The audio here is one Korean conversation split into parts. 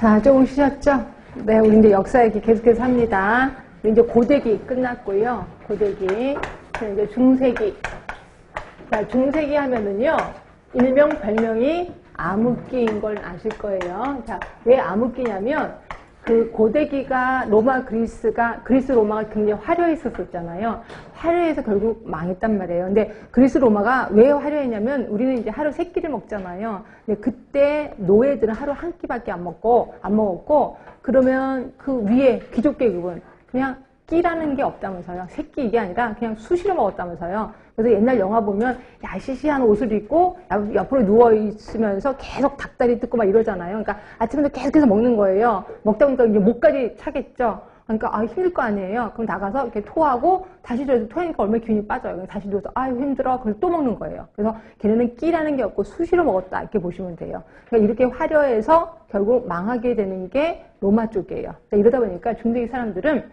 자, 조금 쉬셨죠? 네, 우리 이제 역사 얘기 계속해서 합니다. 우리 이제 고대기 끝났고요. 고대기. 이제 중세기. 자, 중세기 하면은요, 일명 별명이 암흑기인 걸 아실 거예요. 자, 왜 암흑기냐면, 그 고대기가 그리스 로마가 굉장히 화려했었잖아요. 화려해서 결국 망했단 말이에요. 근데 그리스 로마가 왜 화려했냐면 우리는 이제 하루 3끼를 먹잖아요. 근데 그때 노예들은 하루 한 끼밖에 안 먹었고 그러면 그 위에 귀족 계급은 그냥 끼라는 게 없다면서요. 3끼 이게 아니라 그냥 수시로 먹었다면서요. 그래서 옛날 영화 보면 야시시한 옷을 입고 옆으로 누워있으면서 계속 닭다리 뜯고 막 이러잖아요. 그러니까 아침부터 계속해서 먹는 거예요. 먹다 보니까 이제 목까지 차겠죠. 그러니까 힘들 거 아니에요. 그럼 나가서 이렇게 토하고 다시 토하니까 얼마나 기운이 빠져요. 그럼 다시 누워서 힘들어. 그래서 또 먹는 거예요. 그래서 걔네는 끼라는 게 없고 수시로 먹었다 이렇게 보시면 돼요. 그러니까 이렇게 화려해서 결국 망하게 되는 게 로마 쪽이에요. 이러다 보니까 중세기 사람들은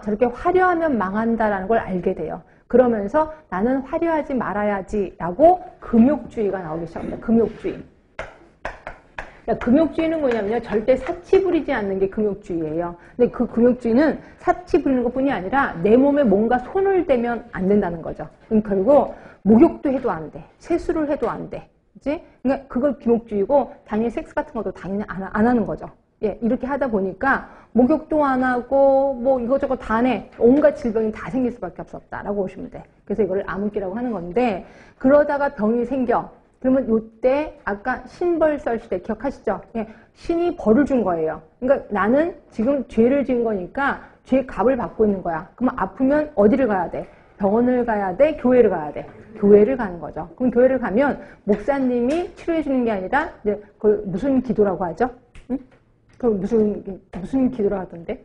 저렇게 화려하면 망한다라는 걸 알게 돼요. 그러면서 나는 화려하지 말아야지라고 금욕주의가 나오기 시작합니다. 금욕주의. 금욕주의는 뭐냐면요. 절대 사치 부리지 않는 게 금욕주의예요. 근데 그 금욕주의는 사치 부리는 것뿐이 아니라 내 몸에 뭔가 손을 대면 안 된다는 거죠. 그럼 결국 목욕도 해도 안 돼. 세수를 해도 안 돼. 그치? 그러니까 그걸 금욕주의고 당연히 섹스 같은 것도 당연히 안 하는 거죠. 예, 이렇게 하다 보니까 목욕도 안 하고 뭐 이것저것 다 안 해. 온갖 질병이 다 생길 수밖에 없었다라고 보시면 돼. 그래서 이걸 암흑기라고 하는 건데 그러다가 병이 생겨. 그러면 이때 아까 신벌설 시대 기억하시죠? 예, 신이 벌을 준 거예요. 그러니까 나는 지금 죄를 지은 거니까 죄 값을 받고 있는 거야. 그러면 아프면 어디를 가야 돼? 병원을 가야 돼? 교회를 가야 돼? 교회를 가는 거죠. 그럼 교회를 가면 목사님이 치료해 주는 게 아니라 이제 그 무슨 기도라고 하죠? 응? 그 무슨 기도를 하던데?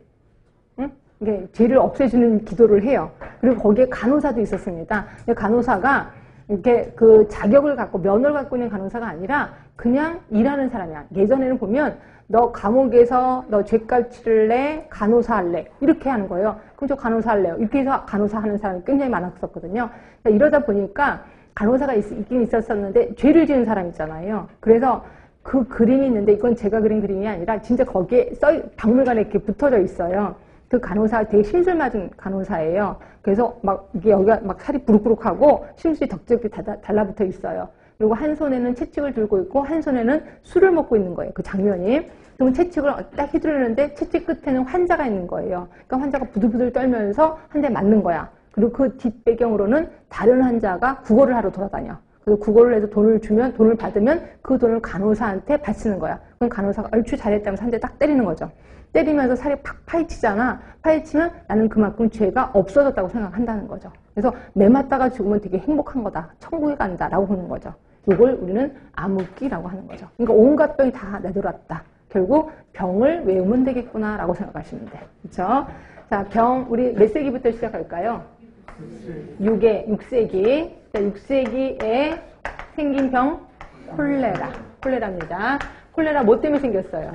응? 이게 죄를 없애주는 기도를 해요. 그리고 거기에 간호사도 있었습니다. 간호사가 이렇게 그 자격을 갖고 면허를 갖고 있는 간호사가 아니라 그냥 일하는 사람이야. 예전에는 보면 너 감옥에서 너 죄값 치를래? 간호사 할래? 이렇게 하는 거예요. 그럼 저 간호사 할래요. 이렇게 해서 간호사 하는 사람이 굉장히 많았었거든요. 그러니까 이러다 보니까 간호사가 있긴 있었었는데 죄를 지은 사람 있잖아요. 그래서 그 그림이 있는데 이건 제가 그린 그림이 아니라 진짜 거기에 박물관에 이렇게 붙어져 있어요. 그 간호사가 되게 심술 맞은 간호사예요. 그래서 막 이게 여기가 막 살이 부룩부룩하고 심술이 덕지덕지 달라붙어 있어요. 그리고 한 손에는 채찍을 들고 있고 한 손에는 술을 먹고 있는 거예요. 그 장면이. 그러면 채찍을 딱 휘두르는데 채찍 끝에는 환자가 있는 거예요. 그러니까 환자가 부들부들 떨면서 한 대 맞는 거야. 그리고 그 뒷배경으로는 다른 환자가 구걸을 하러 돌아다녀. 그래서 구걸을 해서 돈을 받으면 그 돈을 간호사한테 바치는 거야. 그럼 간호사가 얼추 잘했다면서 한 대 딱 때리는 거죠. 때리면서 살이 팍 파헤치잖아. 파헤치면 나는 그만큼 죄가 없어졌다고 생각한다는 거죠. 그래서 매 맞다가 죽으면 되게 행복한 거다. 천국에 간다라고 보는 거죠. 이걸 우리는 암흑기라고 하는 거죠. 그러니까 온갖 병이 다 내돌았다. 결국 병을 외우면 되겠구나라고 생각하시면 돼. 그렇죠? 자, 병 우리 몇 세기부터 시작할까요? 6세기. 자, 6세기에 생긴 병 콜레라입니다. 콜레라 뭐 때문에 생겼어요?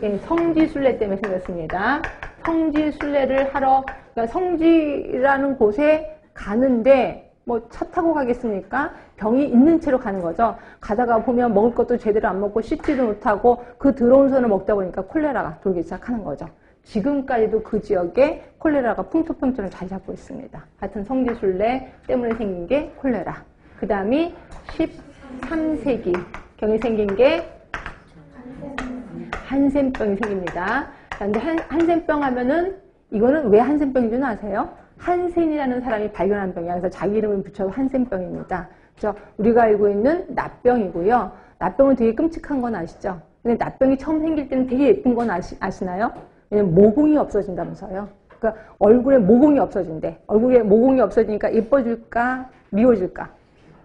예, 성지순례 때문에 생겼습니다. 성지순례를 하러 그러니까 성지라는 곳에 가는데 뭐 차 타고 가겠습니까? 병이 있는 채로 가는 거죠. 가다가 보면 먹을 것도 제대로 안 먹고 씻지도 못하고 그 더러운 손을 먹다 보니까 콜레라가 돌기 시작하는 거죠. 지금까지도 그 지역에 콜레라가 풍토병처럼 자리 잡고 있습니다. 하여튼 성지순례 때문에 생긴 게 콜레라. 그 다음이 13세기 경에 생긴 게 한센병이 생깁니다. 그런데 한센병 하면은 이거는 왜 한센병인 줄 아세요? 한센이라는 사람이 발견한 병이야. 그래서 자기 이름을 붙여서 한센병입니다. 그래서 우리가 알고 있는 납병이고요. 납병은 되게 끔찍한 건 아시죠? 근데 납병이 처음 생길 때는 되게 예쁜 건 아시나요? 왜냐면 모공이 없어진다면서요. 그러니까 얼굴에 모공이 없어진대. 얼굴에 모공이 없어지니까 예뻐질까? 미워질까?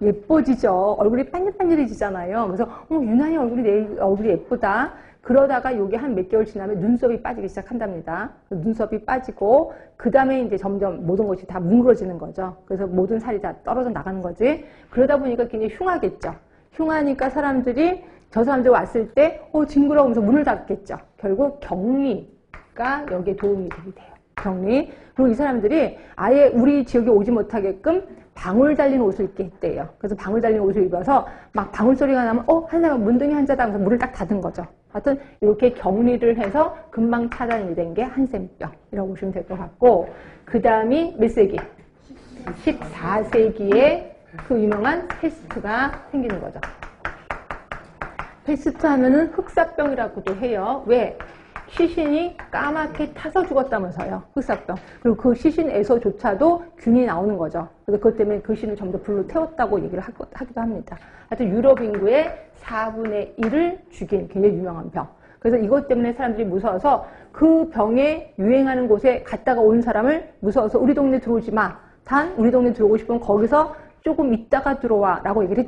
예뻐지죠. 얼굴이 반질반질해지잖아요. 그래서 유난히 내 얼굴이 예쁘다. 그러다가 요게 한 몇 개월 지나면 눈썹이 빠지기 시작한답니다. 눈썹이 빠지고 그 다음에 이제 점점 모든 것이 다 뭉그러지는 거죠. 그래서 모든 살이 다 떨어져 나가는 거지. 그러다 보니까 굉장히 흉하겠죠. 흉하니까 사람들이 저 사람들 왔을 때 징그러우면서 문을 닫겠죠. 결국 격리가 여기에 도움이 되게 돼요. 격리. 그리고 이 사람들이 아예 우리 지역에 오지 못하게끔 방울 달린 옷을 입게 했대요. 그래서 방울 달린 옷을 입어서 막 방울 소리가 나면 한사람 문둥이 환자다 하면서 문을 딱 닫은 거죠. 하여튼 이렇게 격리를 해서 금방 차단이 된 게 한센병이라고 보시면 될 것 같고, 그 다음이 몇 세기? 14세기에 그 유명한 패스트가 생기는 거죠. 패스트 하면은 흑사병이라고도 해요. 왜? 시신이 까맣게 타서 죽었다면서요. 흑사병. 그리고 그 시신에서조차도 균이 나오는 거죠. 그래서 그것 때문에 그 시신을 전부 불로 태웠다고 얘기를 하기도 합니다. 하여튼 유럽 인구의 4분의 1을 죽인 굉장히 유명한 병. 그래서 이것 때문에 사람들이 무서워서 그 병에 유행하는 곳에 갔다가 온 사람을 무서워서 우리 동네 들어오지 마. 단 우리 동네 들어오고 싶으면 거기서 조금 있다가 들어와 라고 얘기를